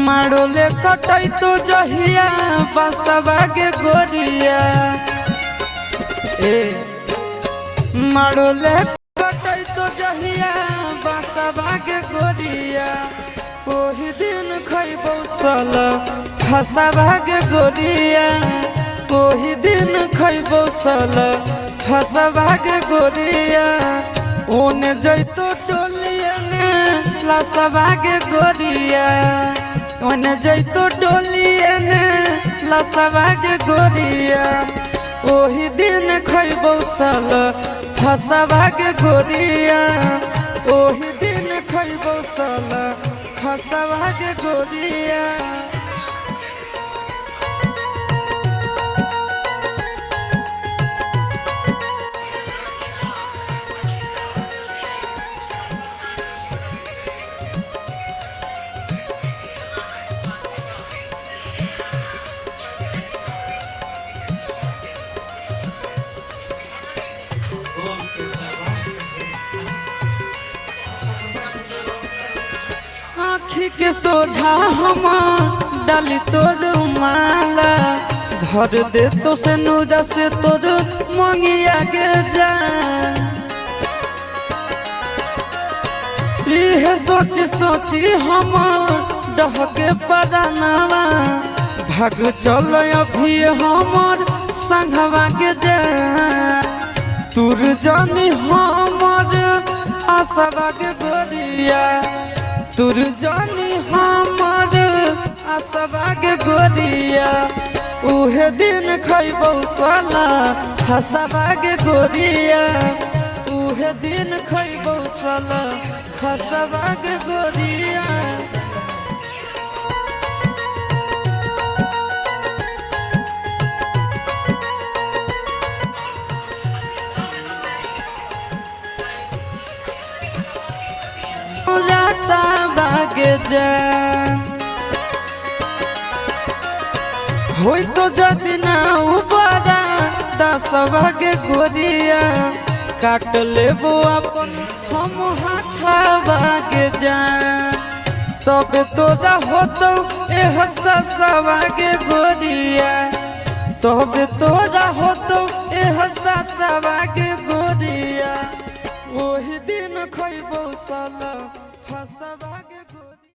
मारोले कटाई तो जहिया बसवागे गोरिया मारोले कटाई तो जहिया बसवागे गोरिया ओही दिन खैबो सल फसवागे गोरिया ओही दिन खैबो सल फसवागे गोरिया ओने जैतो डोलिया ने लसवागे गोरिया ओने जैतो डोलिया ने लसवागे गोरिया ओही दिन खैबो सल फसवागे गोरिया ओही दिन खैबो सल फसवागे गोरिया आँखी के सोझा हम डाली तोर माला भर दे तो से नूरा से तोर मंगिया के जा यह सोची सोची हम डहके परानावा भाग चल अभी हमर संघवा के जा तुर जानी हमर आसवा के गोरिया तुर जानी हमर आसवागे गोरिया उहे दिन खैबो साला फसवागे गोरिया उहे दिन खैबो साला फसवागे गोरिया राता बागे जान होई तो जदि ना उबारा दसवागे गोरिया काट लेबो अपन हम हाथावागे जान तबे तोरा होतो एह ससवागे गोरिया तबे तोरा होतो एह ससवागे गोरिया ओही दिन खैबो साला फसवागे